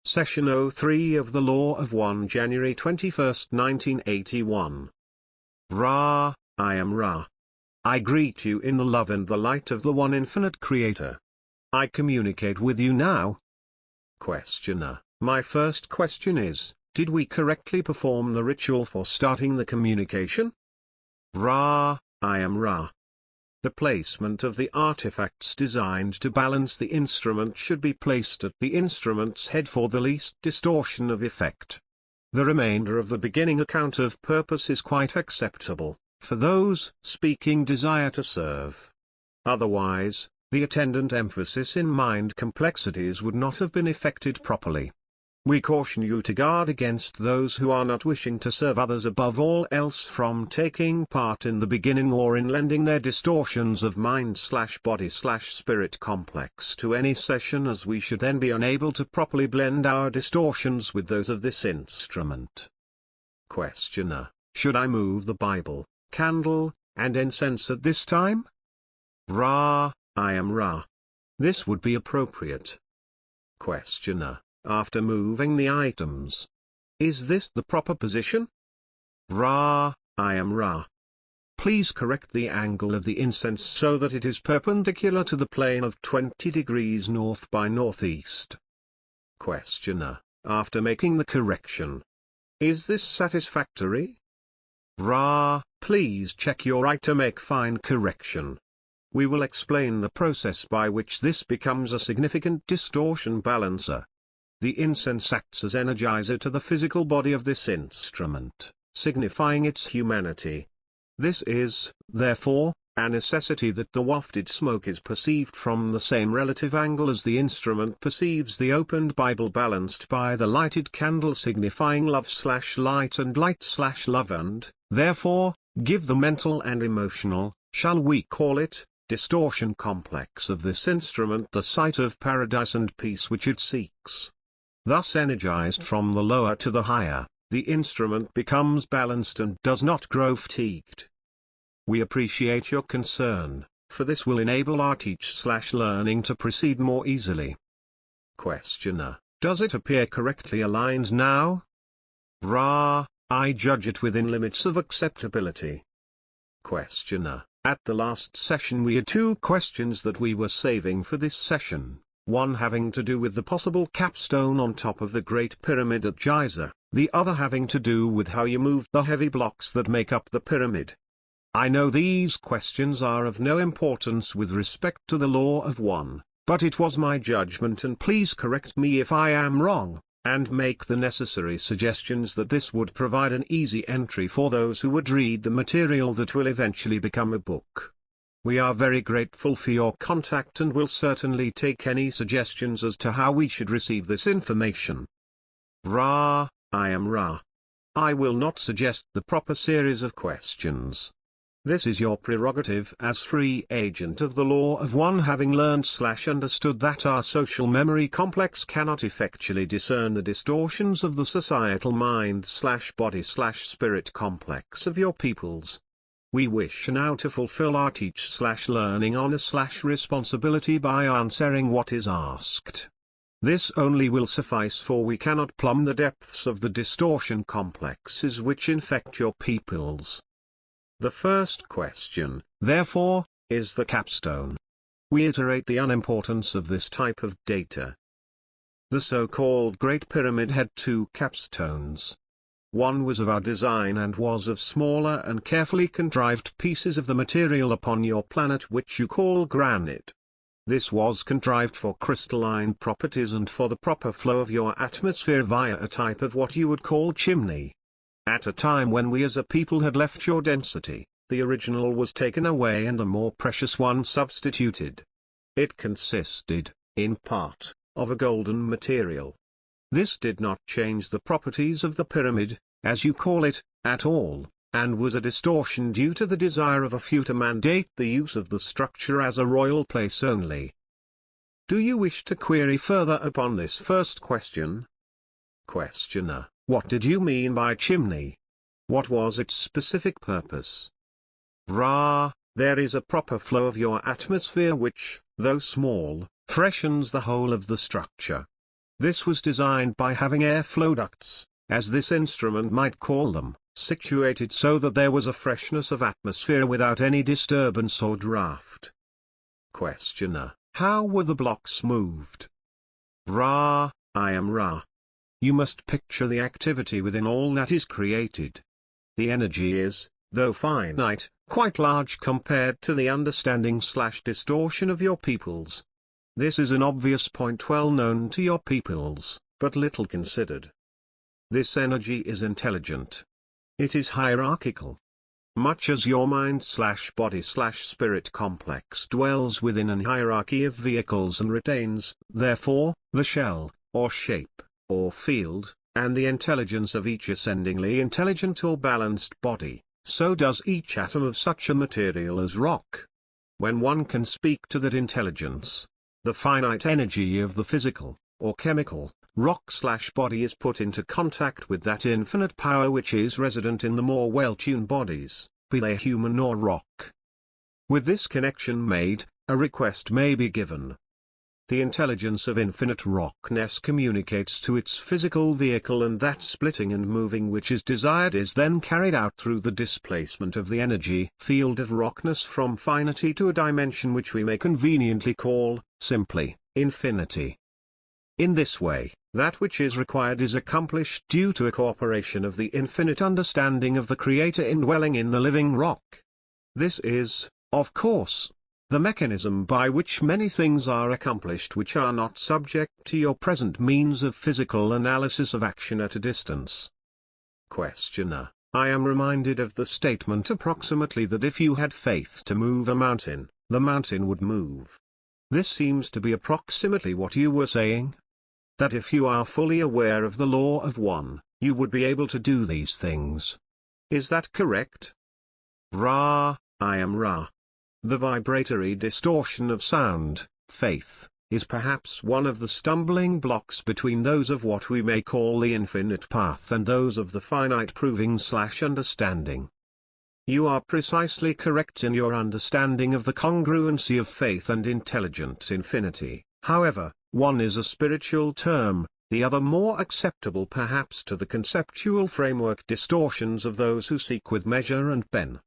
Session 03 of the Law of One, January 21, 1981. Ra, I am Ra. I greet you in the love and the light of the One Infinite Creator. I communicate with you now. Questioner, my first question is, did we correctly perform the ritual for starting the communication? Ra, I am Ra. The placement of the artifacts designed to balance the instrument should be placed at the instrument's head for the least distortion of effect. The remainder of the beginning account of purpose is quite acceptable, for those speaking desire to serve. Otherwise, the attendant emphasis in mind complexities would not have been effected properly. We caution you to guard against those who are not wishing to serve others above all else from taking part in the beginning or in lending their distortions of mind/body/spirit complex to any session, as we should then be unable to properly blend our distortions with those of this instrument. Questioner, should I move the Bible, candle, and incense at this time? Ra, I am Ra. This would be appropriate. Questioner, after moving the items, is this the proper position? Ra, I am Ra. Please correct the angle of the incense so that it is perpendicular to the plane of 20 degrees north by northeast. Questioner, after making the correction, is this satisfactory? Ra, please check your eye to make fine correction. We will explain the process by which this becomes a significant distortion balancer. The incense acts as energizer to the physical body of this instrument, signifying its humanity. This is, therefore, a necessity that the wafted smoke is perceived from the same relative angle as the instrument perceives the opened Bible, balanced by the lighted candle signifying love/light and light/love, and, therefore, give the mental and emotional, shall we call it, distortion complex of this instrument the sight of paradise and peace which it seeks. Thus energized from the lower to the higher, the instrument becomes balanced and does not grow fatigued. We appreciate your concern, for this will enable our teach/learning to proceed more easily. Questioner, does it appear correctly aligned now? Ra, I judge it within limits of acceptability. Questioner, at the last session we had two questions that we were saving for this session. One having to do with the possible capstone on top of the Great Pyramid at Giza, the other having to do with how you moved the heavy blocks that make up the pyramid. I know these questions are of no importance with respect to the Law of One, but it was my judgment, and please correct me if I am wrong, and make the necessary suggestions, that this would provide an easy entry for those who would read the material that will eventually become a book. We are very grateful for your contact and will certainly take any suggestions as to how we should receive this information. Ra, I am Ra. I will not suggest the proper series of questions. This is your prerogative as free agent of the Law of One, having learned/understood that our social memory complex cannot effectually discern the distortions of the societal mind/body/spirit complex of your peoples. We wish now to fulfill our teach/learning honor/responsibility by answering what is asked. This only will suffice, for we cannot plumb the depths of the distortion complexes which infect your peoples. The first question, therefore, is the capstone. We iterate the unimportance of this type of data. The so-called Great Pyramid had two capstones. One was of our design and was of smaller and carefully contrived pieces of the material upon your planet which you call granite. This was contrived for crystalline properties and for the proper flow of your atmosphere via a type of what you would call chimney. At a time when we as a people had left your density, the original was taken away and a more precious one substituted. It consisted, in part, of a golden material. This did not change the properties of the pyramid, as you call it, at all, and was a distortion due to the desire of a few to mandate the use of the structure as a royal place only. Do you wish to query further upon this first question? Questioner, what did you mean by chimney? What was its specific purpose? Ra, there is a proper flow of your atmosphere which, though small, freshens the whole of the structure. This was designed by having airflow ducts, as this instrument might call them, situated so that there was a freshness of atmosphere without any disturbance or draft. Questioner: how were the blocks moved? Ra, I am Ra. You must picture the activity within all that is created. The energy is, though finite, quite large compared to the understanding/distortion of your peoples. This is an obvious point well known to your peoples, but little considered. This energy is intelligent. It is hierarchical. Much as your mind/body/spirit complex dwells within an hierarchy of vehicles and retains, therefore, the shell, or shape, or field, and the intelligence of each ascendingly intelligent or balanced body, so does each atom of such a material as rock. When one can speak to that intelligence, the finite energy of the physical, or chemical, rock/body is put into contact with that infinite power which is resident in the more well-tuned bodies, be they human or rock. With this connection made, a request may be given. The intelligence of infinite rockness communicates to its physical vehicle, and that splitting and moving which is desired is then carried out through the displacement of the energy field of rockness from finity to a dimension which we may conveniently call, simply, infinity. In this way, that which is required is accomplished due to a cooperation of the infinite understanding of the Creator indwelling in the living rock. This is, of course, the mechanism by which many things are accomplished which are not subject to your present means of physical analysis of action at a distance. Questioner: I am reminded of the statement approximately that if you had faith to move a mountain, the mountain would move. This seems to be approximately what you were saying? That if you are fully aware of the law of one, you would be able to do these things. Is that correct? Ra, I am Ra. The vibratory distortion of sound, faith, is perhaps one of the stumbling blocks between those of what we may call the infinite path and those of the finite proving/understanding. You are precisely correct in your understanding of the congruency of faith and intelligent infinity. However, one is a spiritual term, the other more acceptable perhaps to the conceptual framework distortions of those who seek with measure and pen.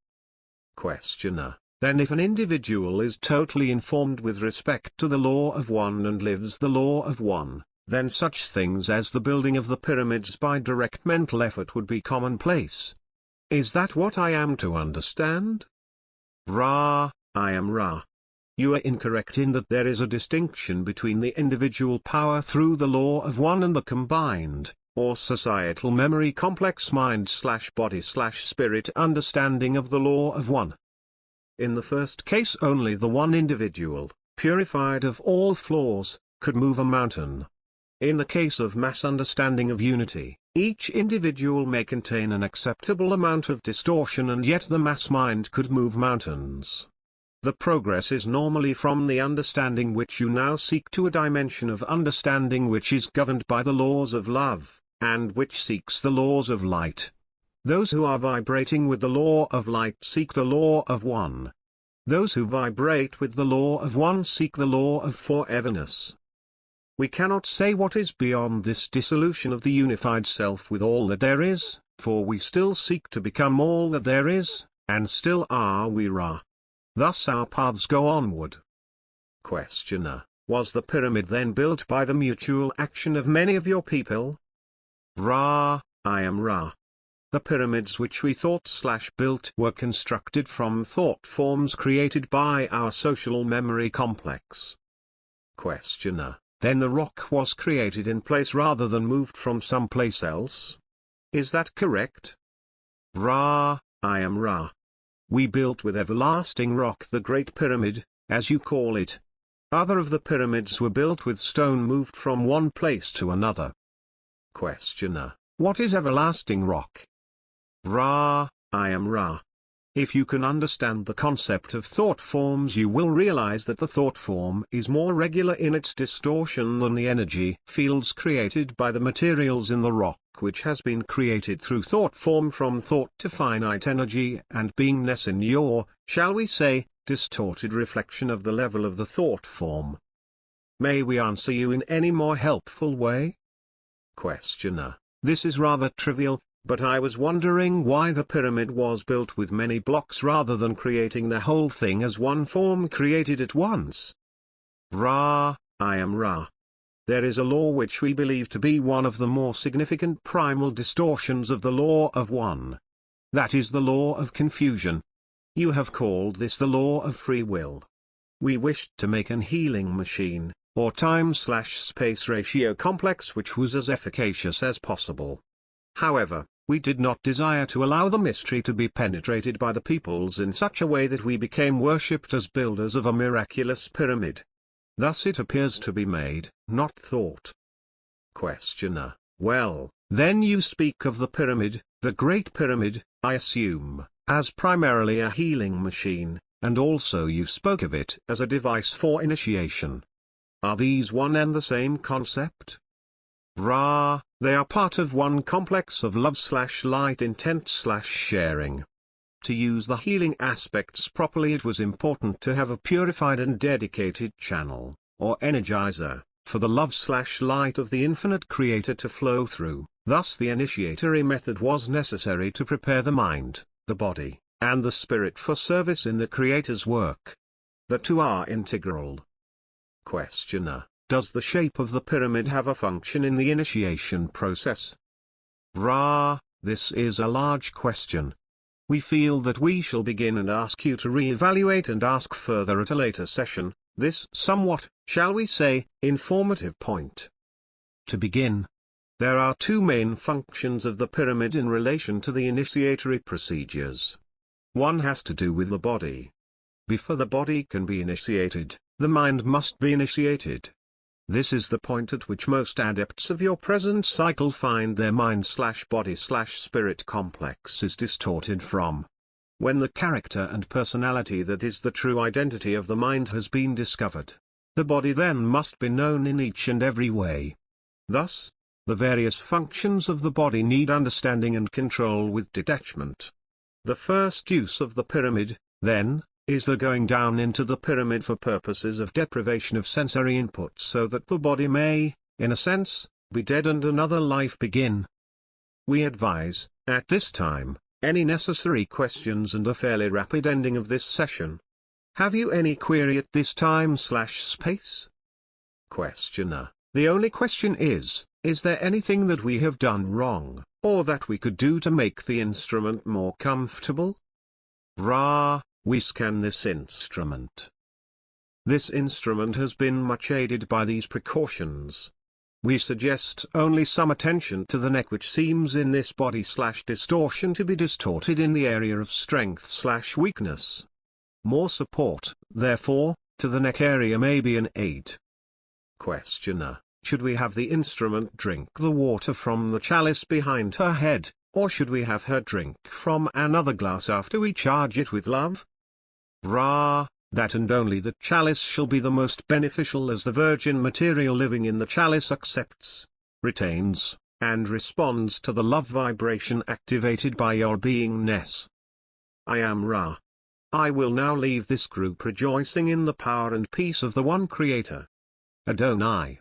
Questioner: then if an individual is totally informed with respect to the law of one and lives the law of one, then such things as the building of the pyramids by direct mental effort would be commonplace. Is that what I am to understand? Ra, I am Ra. You are incorrect in that there is a distinction between the individual power through the law of one and the combined, or societal memory complex mind/body/spirit understanding of the law of one. In the first case only the one individual, purified of all flaws, could move a mountain. In the case of mass understanding of unity, each individual may contain an acceptable amount of distortion and yet the mass mind could move mountains. The progress is normally from the understanding which you now seek to a dimension of understanding which is governed by the laws of love, and which seeks the laws of light. Those who are vibrating with the law of light seek the law of one. Those who vibrate with the law of one seek the law of foreverness. We cannot say what is beyond this dissolution of the unified self with all that there is, for we still seek to become all that there is, and still are we Ra. Thus our paths go onward. Questioner: was the pyramid then built by the mutual action of many of your people? Ra, I am Ra. The pyramids which we thought/built were constructed from thought forms created by our social memory complex. Questioner: then the rock was created in place rather than moved from some place else? Is that correct? Ra, I am Ra. We built with everlasting rock the Great Pyramid, as you call it. Other of the pyramids were built with stone moved from one place to another. Questioner: what is everlasting rock? Ra, I am Ra. If you can understand the concept of thought forms, you will realize that the thought form is more regular in its distortion than the energy fields created by the materials in the rock, which has been created through thought form from thought to finite energy and beingness in your, shall we say, distorted reflection of the level of the thought form. May we answer you in any more helpful way? Questioner: This is rather trivial, but I was wondering why the pyramid was built with many blocks rather than creating the whole thing as one form created at once. Ra, I am Ra. There is a law which we believe to be one of the more significant primal distortions of the law of one. That is the law of confusion. You have called this the law of free will. We wished to make an healing machine, or time/space ratio complex which was as efficacious as possible. However, we did not desire to allow the mystery to be penetrated by the peoples in such a way that we became worshipped as builders of a miraculous pyramid. Thus it appears to be made, not thought. Questioner: Well, then you speak of the pyramid, the Great Pyramid, I assume, as primarily a healing machine, and also you spoke of it as a device for initiation. Are these one and the same concept? Ra, they are part of one complex of love/light intent/sharing. To use the healing aspects properly, it was important to have a purified and dedicated channel, or energizer, for the love/light of the infinite creator to flow through. Thus the initiatory method was necessary to prepare the mind, the body, and the spirit for service in the creator's work. The two are integral. Questioner: Does the shape of the pyramid have a function in the initiation process? Ra, this is a large question. We feel that we shall begin and ask you to re-evaluate and ask further at a later session, this somewhat, shall we say, informative point. To begin, there are two main functions of the pyramid in relation to the initiatory procedures. One has to do with the body. Before the body can be initiated, the mind must be initiated. This is the point at which most adepts of your present cycle find their mind/body/spirit complex is distorted from. When the character and personality that is the true identity of the mind has been discovered, the body then must be known in each and every way. Thus, the various functions of the body need understanding and control with detachment. The first use of the pyramid, then, is the going down into the pyramid for purposes of deprivation of sensory input so that the body may, in a sense, be dead and another life begin. We advise, at this time, any necessary questions and a fairly rapid ending of this session. Have you any query at this time/space? Questioner: The only question is there anything that we have done wrong, or that we could do to make the instrument more comfortable? Ra, we scan this instrument. This instrument has been much aided by these precautions. We suggest only some attention to the neck, which seems in this body/distortion to be distorted in the area of strength/weakness. More support, therefore, to the neck area may be an aid. Questioner: Should we have the instrument drink the water from the chalice behind her head, or should we have her drink from another glass after we charge it with love? Ra, that and only the chalice shall be the most beneficial, as the virgin material living in the chalice accepts, retains, and responds to the love vibration activated by your beingness. I am Ra. I will now leave this group rejoicing in the power and peace of the One Creator. Adonai.